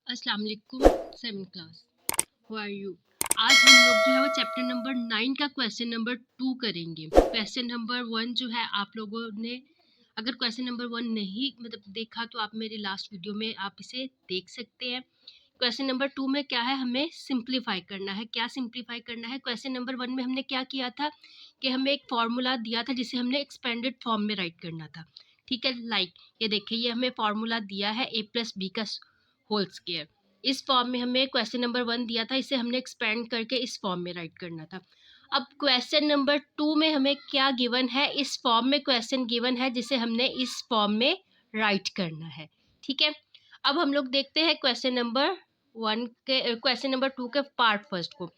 अस्सलाम वालेकुम 7th class. How are you? आज हम लोग जो है वो चैप्टर नंबर 9 का क्वेश्चन नंबर 2 करेंगे। क्वेश्चन नंबर 1 जो है आप लोगों ने अगर क्वेश्चन नंबर 1 नहीं देखा तो आप मेरी लास्ट वीडियो में आप इसे देख सकते हैं। क्वेश्चन नंबर 2 में क्या है, हमें सिंप्लीफाई करना है। क्या सिंप्लीफाई करना है? क्वेश्चन नंबर 1 में हमने क्या किया था कि हमें एक फार्मूला दिया था जिसे हमने एक्सपेंडेड फॉर्म में राइट करना था। ठीक है, ये देखिए, ये हमें फार्मूला दिया है a प्लस बी का होल स्क्वायर। इस फॉर्म में हमें क्वेश्चन नंबर 1 दिया था, इसे हमने एक्सपेंड करके इस फॉर्म में राइट करना था। अब क्वेश्चन नंबर 2 में हमें क्या गिवन है? इस फॉर्म में क्वेश्चन गिवन है जिसे हमने इस फॉर्म में राइट करना है। ठीक है, अब हम लोग देखते हैं क्वेश्चन नंबर 2 के पार्ट फर्स्ट को।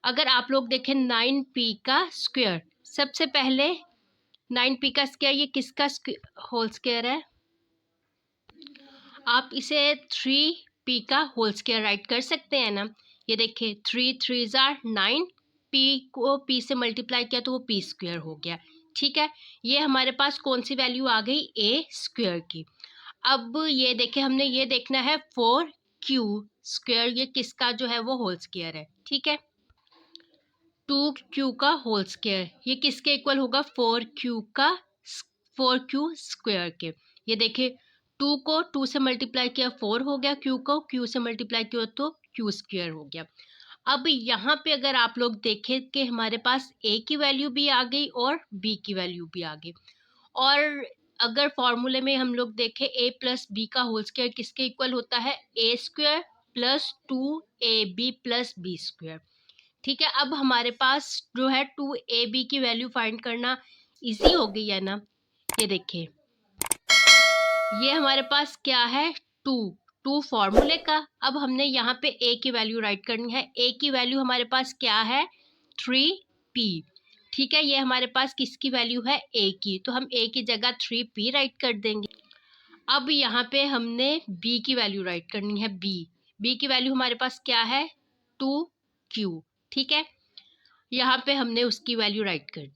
अगर आप लोग देखें 9p का स्क्वायर, सबसे पहले 9p का स्क्वायर, ये किसका होल स्क्वायर है? आप इसे 3p का होल स्क्वायर राइट कर सकते हैं ना। ये देखिए 3 3 जार 9, p को p से मल्टीप्लाई किया तो वो p स्क्वायर हो गया। ठीक है, ये हमारे पास कौन सी वैल्यू आ गई? a स्क्वायर की। अब ये देखिए, हमने ये देखना है 4q स्क्वायर, ये किसका जो है वो होल स्क्वायर है। ठीक है, 2q का होल स्क्वायर, ये किसके इक्वल होगा? 4q स्क्वायर के। ये देखिए 2 को 2 से मल्टीप्लाई किया 4 हो गया, q को q से मल्टीप्लाई किया तो q स्क्वायर हो गया। अब यहाँ पे अगर आप लोग देखें कि हमारे पास a की वैल्यू भी आ गई और b की वैल्यू भी आ गई। और अगर फॉर्मूले में हम लोग देखें a प्लस बी का होल स्क्वायर किसके इक्वल होता है? a square plus 2ab plus B square. ठीक है, अब हमारे पास जो है 2ab की वैल्यू फाइंड करना इजी हो गई है ना। ये देखिए, ये हमारे पास क्या है? 2 फॉर्मूले का। अब हमने यहाँ पे a की वैल्यू राइट करनी है। a की वैल्यू हमारे पास क्या है? 3p। ठीक है, ये हमारे पास किसकी वैल्यू है? a की, तो हम a की जगह 3p राइट कर देंगे। अब यहाँ पे हमने b की वैल्यू राइट करनी है। b की वैल्यू हमारे पास क्या है? 2q। ठीक है, यहाँ पे हमने उसकी वैल्यू राइट कर दी।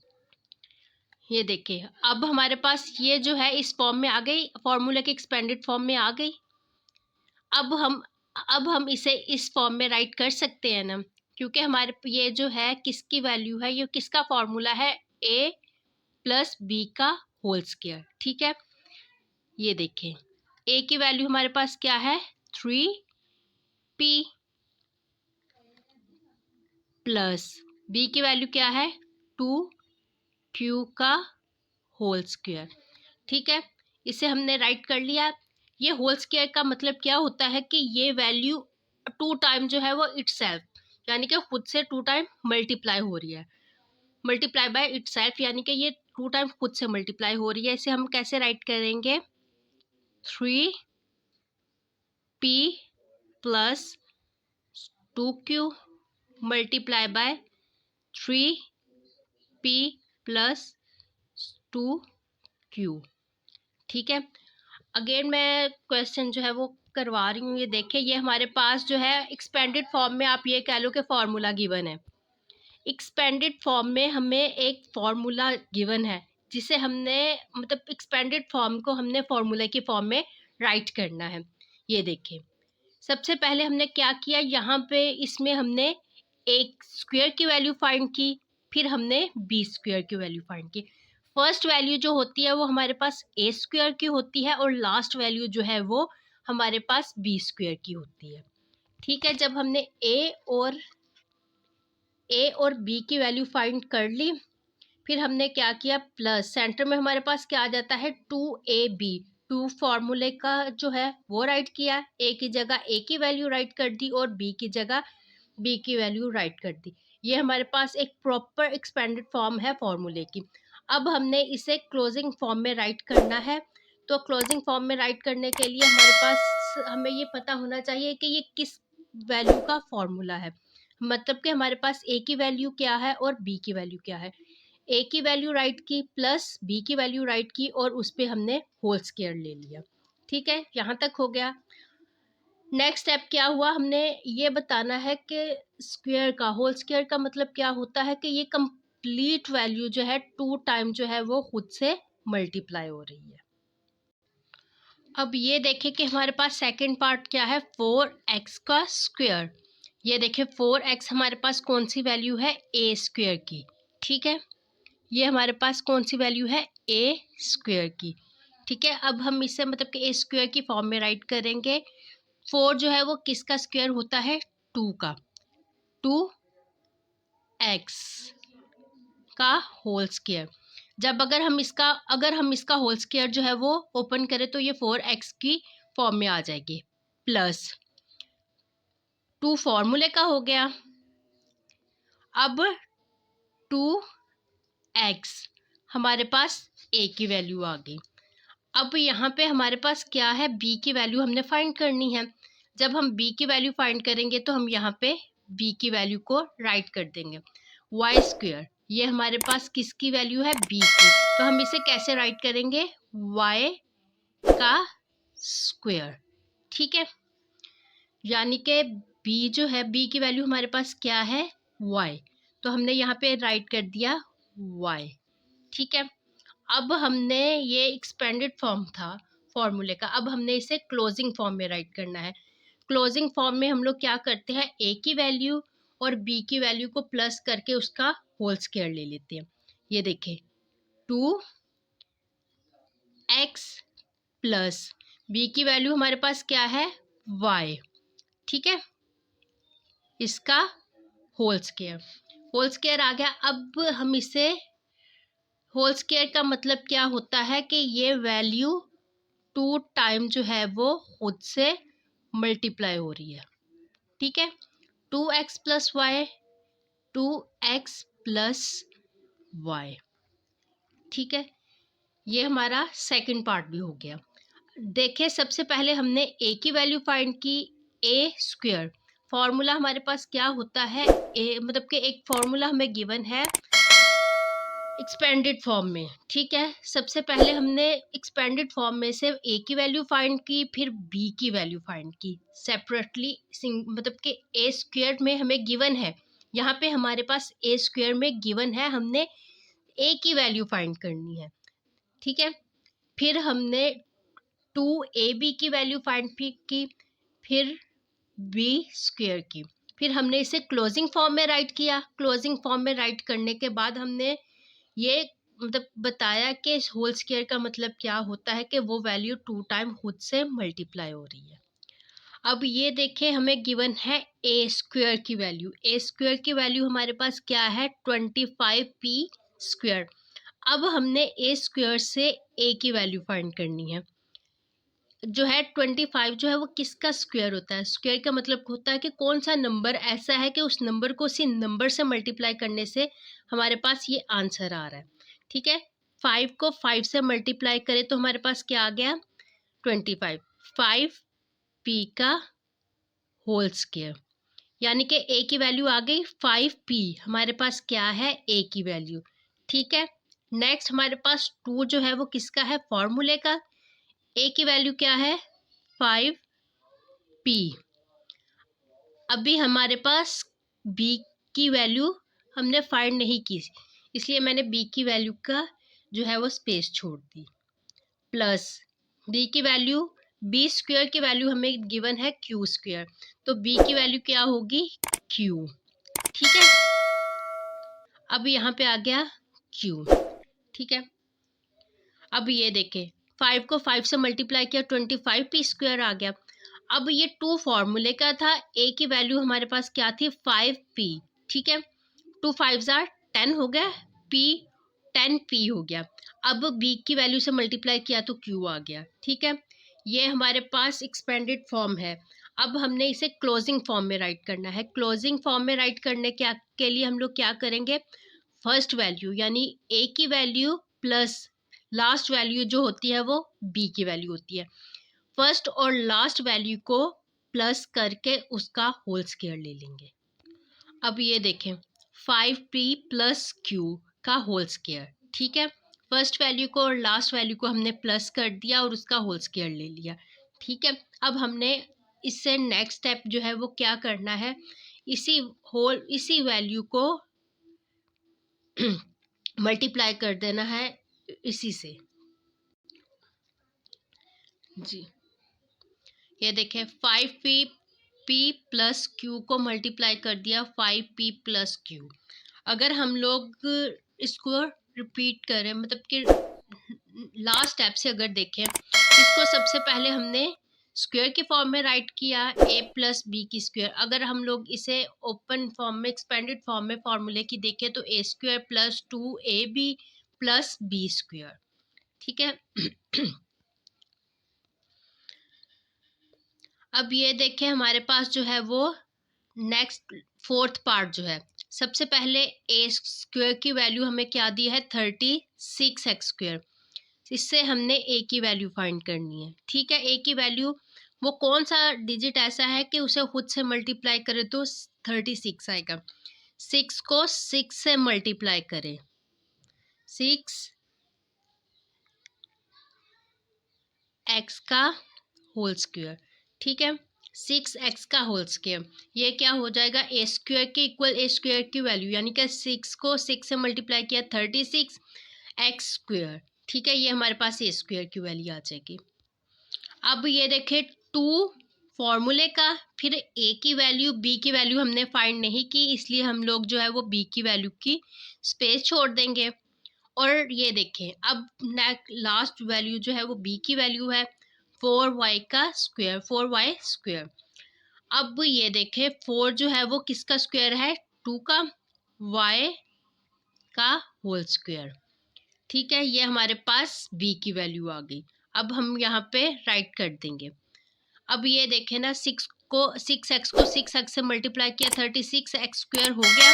ये देखिए, अब हमारे पास ये जो है इस फॉर्म में आ गई, फॉर्मूला के एक्सपेंडेड फॉर्म में आ गई। अब हम इसे इस फॉर्म में राइट कर सकते हैं ना, क्योंकि हमारे ये जो है किसकी वैल्यू है? ये किसका फॉर्मूला है? a प्लस बी का होल स्क्वायर। ठीक है, ये देखिए a की वैल्यू हमारे पास क्या है? 3p प्लस b की वैल्यू क्या है? 2q का होल स्क्वायर। ठीक है, इसे हमने राइट कर लिया। ये होल स्क्वायर का मतलब क्या होता है कि ये वैल्यू 2 टाइम जो है वो इटसेल्फ, यानी कि खुद से 2 टाइम मल्टीप्लाई हो रही है। मल्टीप्लाई बाय इटसेल्फ यानी कि ये 2 टाइम खुद से मल्टीप्लाई हो रही है। इसे हम कैसे राइट करेंगे? 3p plus 2q multiply by 3p plus 2q। ठीक है, अगेन मैं क्वेश्चन जो है वो करवा रही हूँ। ये देखिए, ये हमारे पास जो है एक्सपेंडेड फॉर्म में आप ये कह लो कि फॉर्मूला गिवन है। एक्सपेंडेड फॉर्म में हमें एक फॉर्मूला गिवन है जिसे हमने एक्सपेंडेड फॉर्म को हमने फॉर्मूला की फॉर्म में राइट करना है। ये देखिए, सबसे पहले हमने क्या किया, यहाँ पे इसमें हमने एक स्क्वायर की वैल्यू फाइंड की, फिर हमने बी स्क्वायर की वैल्यू फाइंड की। फर्स्ट वैल्यू जो होती है वो हमारे पास ए स्क्वायर की होती है और लास्ट वैल्यू जो है वो हमारे पास बी स्क्वायर की होती है। ठीक है, जब हमने ए और बी की वैल्यू फाइंड कर ली, फिर हमने क्या किया, प्लस सेंटर में हमारे पास क्या आ जाता है? 2ab। 2 फार्मूले का जो है वो राइट किया, ए की जगह ए की वैल्यू राइट कर दी और बी की जगह बी की वैल्यू राइट कर दी। ये हमारे पास एक प्रॉपर एक्सपेंडेड फॉर्म है फॉर्मूले की। अब हमने इसे क्लोजिंग फॉर्म में राइट करना है। तो क्लोजिंग फॉर्म में राइट करने के लिए हमारे पास हमें ये पता होना चाहिए कि ये किस वैल्यू का फॉर्मूला है। मतलब कि हमारे पास ए की वैल्यू क्या है और बी की वैल्यू क्या है। ए की वैल्यू राइट की प्लस बी की वैल्यू राइट की और उस पर हमने होल स्क्वायर ले लिया। ठीक है, यहाँ तक हो गया। नेक्स्ट स्टेप क्या हुआ, हमने ये बताना है कि स्क्वायर का होल स्क्वायर का मतलब क्या होता है कि ये कंप्लीट वैल्यू जो है 2 टाइम जो है वो खुद से मल्टीप्लाई हो रही है। अब ये देखिए कि हमारे पास सेकंड पार्ट क्या है, 4x का स्क्वायर। ये देखिए 4x हमारे पास कौन सी वैल्यू है, ए स्क्वायर की। ठीक है, ये हमारे पास कौन सी वैल्यू है, ए स्क्वायर की। ठीक है, अब हम इसे मतलब कि ए स्क्वायर की फॉर्म में राइट करेंगे। 4 जो है वो किसका स्क्वायर होता है, 2 का, 2x का होल स्क्वायर। जब अगर हम इसका होल स्क्वायर जो है वो ओपन करें तो ये 4x की फॉर्म में आ जाएगी, प्लस 2 फॉर्मूले का हो गया। अब 2x हमारे पास a की वैल्यू आ गई। अब यहाँ पे हमारे पास क्या है, b की वैल्यू हमने फाइंड करनी है। जब हम b की वैल्यू फाइंड करेंगे तो हम यहाँ पे b की वैल्यू को राइट कर देंगे, y स्क्वायर। ये हमारे पास किसकी वैल्यू है, b की, तो हम इसे कैसे राइट करेंगे, y का स्क्वायर। ठीक है, यानी कि b जो है, b की वैल्यू हमारे पास क्या है, y, तो हमने यहाँ पे राइट कर दिया y। ठीक है, अब हमने ये एक्सपेंडेड फॉर्म था फॉर्मूले का, अब हमने इसे क्लोजिंग फॉर्म में राइट करना है। क्लोजिंग फॉर्म में हम लोग क्या करते हैं, a की वैल्यू और b की वैल्यू को प्लस करके उसका होल स्क्वायर ले लेते हैं। ये देखें 2x प्लस b की वैल्यू हमारे पास क्या है, y। ठीक है, इसका होल स्क्वायर आ गया। अब हम इसे, होल स्क्वायर का मतलब क्या होता है कि ये वैल्यू 2 टाइम जो है वो खुद से मल्टीप्लाई हो रही है। ठीक है, 2x plus Y, 2x plus Y. ठीक है, ये हमारा सेकंड पार्ट भी हो गया। देखिए सबसे पहले हमने a की वैल्यू फाइंड की, a स्क्वायर। फॉर्मूला हमारे पास क्या होता है, a मतलब कि एक फॉर्मूला हमें गिवन है एक्सपेंडेड फॉर्म में। ठीक है, सबसे पहले हमने एक्सपेंडेड फॉर्म में से a की वैल्यू फाइंड की, फिर b की वैल्यू फाइंड की सेपरेटली, मतलब कि a स्क्वायर में हमें गिवन है, यहाँ पे हमारे पास a स्क्वायर में गिवन है, हमने a की वैल्यू फाइंड करनी है। ठीक है, फिर हमने 2ab की वैल्यू फाइंड की, फिर b स्क्वायर की, फिर हमने इसे क्लोजिंग फॉर्म में राइट किया। क्लोजिंग फॉर्म में राइट करने के बाद हमने ये मतलब बताया कि होल स्क्वायर का मतलब क्या होता है, कि वो वैल्यू 2 टाइम खुद से मल्टीप्लाई हो रही है। अब ये देखें हमें गिवन है ए स्क्वायर की वैल्यू। ए स्क्वायर की वैल्यू हमारे पास क्या है, 25p स्क्वायर। अब हमने ए स्क्वायर से ए की वैल्यू फाइंड करनी है। जो है 25 जो है वो किसका स्क्वायर होता है, स्क्वायर का मतलब होता है कि कौन सा नंबर ऐसा है कि उस नंबर को उसी नंबर से मल्टीप्लाई करने से हमारे पास ये आंसर आ रहा है। ठीक है, 5 को 5 से मल्टीप्लाई करें तो हमारे पास क्या आ गया, 25, 5p का होल स्क्वायर, यानी कि a की वैल्यू आ गई 5p। हमारे पास क्या है, a की वैल्यू। ठीक है, नेक्स्ट हमारे पास 2 जो है वो किसका है, फॉर्मूले का। a की वैल्यू क्या है, 5p। अभी हमारे पास b की वैल्यू हमने फाइंड नहीं की, इसलिए मैंने b की वैल्यू का जो है वो स्पेस छोड़ दी, प्लस b की वैल्यू, b स्क्वायर की वैल्यू हमें गिवन है q स्क्वायर, तो b की वैल्यू क्या होगी, q। ठीक है, अब यहाँ पे आ गया q। ठीक है, अब ये देखें 5 को 5 से मल्टीप्लाई किया, 25p स्क्वायर आ गया। अब ये 2 फॉर्मूले का था, a की वैल्यू हमारे पास क्या थी, 5p। ठीक है, 2 5 10 हो गया, p 10p हो गया। अब b की वैल्यू से मल्टीप्लाई किया तो q आ गया। ठीक है, ये हमारे पास एक्सपेंडेड फॉर्म है। अब हमने इसे क्लोजिंग फॉर्म में राइट करना है। क्लोजिंग फॉर्म में राइट करने के लिए हम लोग क्या करेंगे, फर्स्ट वैल्यू यानी a की वैल्यू प्लस लास्ट वैल्यू जो होती है वो b की वैल्यू होती है, फर्स्ट और लास्ट वैल्यू को प्लस करके उसका होल स्क्वायर ले लेंगे। अब ये देखें 5p प्लस q का होल स्क्वायर। ठीक है, फर्स्ट वैल्यू को और लास्ट वैल्यू को हमने प्लस कर दिया और उसका होल स्क्वायर ले लिया। ठीक है, अब हमने इससे नेक्स्ट स्टेप जो है वो क्या करना है, इसी वैल्यू को मल्टीप्लाई कर देना है इसी से। जी, ये देखें 5p प्लस क्यू को मल्टीप्लाई कर दिया 5p प्लस क्यू। अगर हम लोग इसको रिपीट करें, मतलब कि लास्ट स्टेप से अगर देखें, इसको सबसे पहले हमने स्क्वायर के फॉर्म में राइट किया a प्लस बी की स्क्वायर। अगर हम लोग इसे ओपन फॉर्म में, एक्सपेंडेड फॉर्म में फॉर्मूले की देखें तो a square plus 2ab plus B square. ठीक है। अब ये देखें हमारे पास जो है वो नेक्स्ट फोर्थ पार्ट जो है, सबसे पहले ए स्क्वायर की वैल्यू हमें क्या दी है 36x²। इससे हमने ए की वैल्यू फाइंड करनी है। ठीक है, ए की वैल्यू वो कौन सा डिजिट ऐसा है कि उसे खुद से मल्टीप्लाई करें तो 36 आएगा। 6 को 6 से मल्टीप्लाई करें, 6x का होल स्क्वायर। ठीक है, 6x का होल स्क्वायर, ये क्या हो जाएगा ए स्क्वायर के इक्वल ए स्क्वायर की वैल्यू, यानी कि 6 को 6 से मल्टीप्लाई किया 36x²। ठीक है, ये हमारे पास ए स्क्वायर की वैल्यू आ जाएगी। अब ये देखें 2 फॉर्मूले का, फिर ए की वैल्यू बी की वैल्यू हमने फाइंड नहीं की, इसलिए हम लोग जो है वो बी की वैल्यू की स्पेस छोड़ देंगे। और ये देखें अब लास्ट वैल्यू जो है वो बी की वैल्यू है 4y का स्क्वायर, 4y²। अब ये देखें 4 जो है वो किसका स्क्वायर है 2 का, y का होल स्क्वायर। ठीक है, ये हमारे पास b की वैल्यू आ गई। अब हम यहाँ पे राइट कर देंगे। अब ये देखें ना 6x को 6x से मल्टीप्लाई किया 36x² हो गया।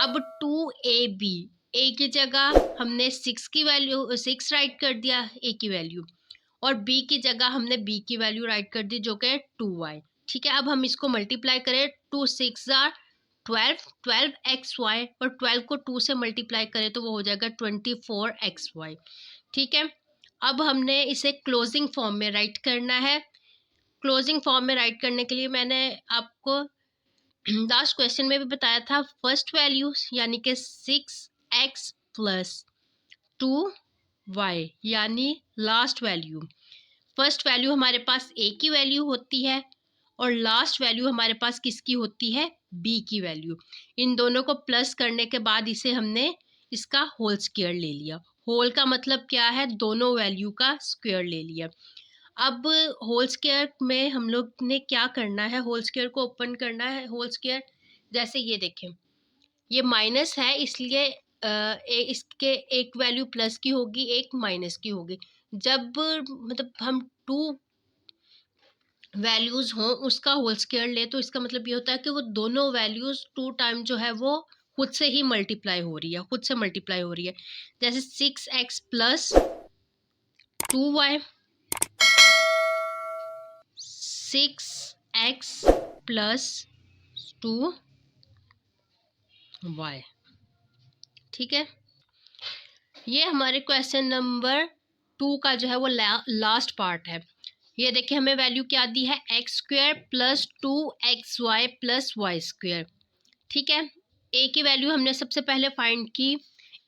अब 2ab, ए की जगह हमने 6 की वैल्यू 6 राइट कर दिया ए की वैल्यू, और बी की जगह हमने बी की वैल्यू राइट कर दी जो कि 2y। ठीक है, अब हम इसको मल्टीप्लाई करें 2 6 जार 12xy, और 12 को 2 से मल्टीप्लाई करें तो वो हो जाएगा 24xy। ठीक है, अब हमने इसे क्लोजिंग फॉर्म में राइट करना है। क्लोजिंग फॉर्म में राइट करने के लिए मैंने आपको लास्ट क्वेश्चन में भी बताया था, फर्स्ट वैल्यू यानी कि 6x प्लस 2y यानी लास्ट वैल्यू। फर्स्ट वैल्यू हमारे पास a की वैल्यू होती है और लास्ट वैल्यू हमारे पास किसकी होती है b की वैल्यू। इन दोनों को प्लस करने के बाद इसे हमने इसका होल स्क्वायर ले लिया। होल का मतलब क्या है, दोनों वैल्यू का स्क्वायर ले लिया। अब होल स्क्वायर में हम लोग ने क्या करना है, होल स्क्वायर को ओपन करना है। होल स्क्वायर जैसे ये देखें, ये माइनस है इसलिए इसके एक वैल्यू प्लस की होगी, एक माइनस की होगी। जब मतलब हम 2 वैल्यूज हों उसका होल स्क्वायर ले तो इसका मतलब ये होता है कि वो दोनों वैल्यूज 2 टाइम जो है वो खुद से ही मल्टीप्लाई हो रही है, खुद से मल्टीप्लाई हो रही है। जैसे 6x plus 2y, 6x plus 2y। ठीक है, ये हमारे क्वेश्चन नंबर 2 का जो है वो लास्ट पार्ट है। ये देखिए हमें वैल्यू क्या दी है x² plus 2xy plus y²। ठीक है, a की वैल्यू हमने सबसे पहले फाइंड की।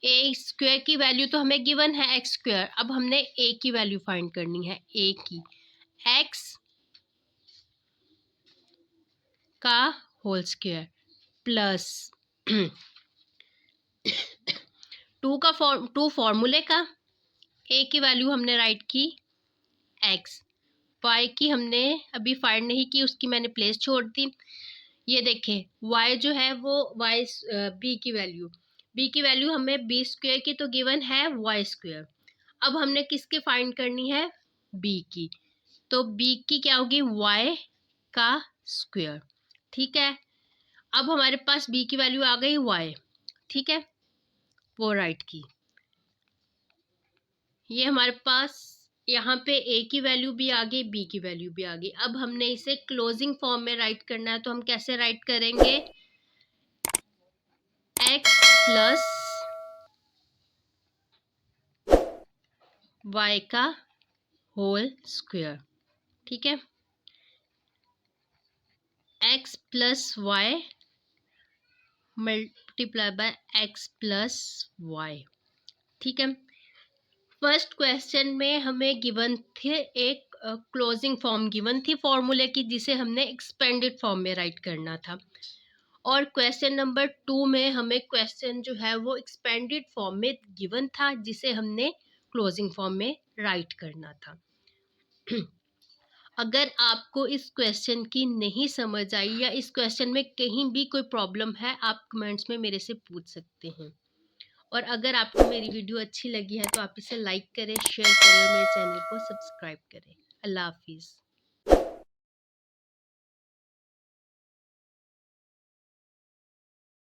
ए स्क्वायर की वैल्यू तो हमें गिवन है x²। अब हमने a की वैल्यू फाइंड करनी है, a की x का होल स्क्वायर प्लस 2 फॉर्मूले का, a की वैल्यू हमने राइट की x, y की हमने अभी फाइंड नहीं की, उसकी मैंने प्लेस छोड़ दी। ये देखें y जो है वो y b की वैल्यू हमें b² की तो गिवन है y²। अब हमने किसकी फाइंड करनी है b की, तो b की क्या होगी y का स्क्वायर। ठीक है, अब हमारे पास b की वैल्यू आ गई y। ठीक है, वो राइट की। ये हमारे पास यहाँ पे a की वैल्यू भी आ गई, b की वैल्यू भी आ गई। अब हमने इसे क्लोजिंग फॉर्म में राइट करना है, तो हम कैसे राइट करेंगे, x प्लस y का होल स्क्वायर। ठीक है, x plus y multiply by x plus y। ठीक है, फर्स्ट क्वेश्चन में हमें गिवन थे एक क्लोजिंग फॉर्म गिवन थी फॉर्मूले की, जिसे हमने एक्सपेंडेड फॉर्म में राइट करना था। और क्वेश्चन नंबर 2 में हमें क्वेश्चन जो है वो एक्सपेंडेड फॉर्म में गिवन था, जिसे हमने क्लोजिंग फॉर्म में राइट करना था। अगर आपको इस क्वेश्चन की नहीं समझ आई या इस क्वेश्चन में कहीं भी कोई प्रॉब्लम है, आप कमेंट्स में मेरे से पूछ सकते हैं। और अगर आपको मेरी वीडियो अच्छी लगी है तो आप इसे लाइक करें, शेयर करें और मेरे चैनल को सब्सक्राइब करें। अल्लाह हाफिज़।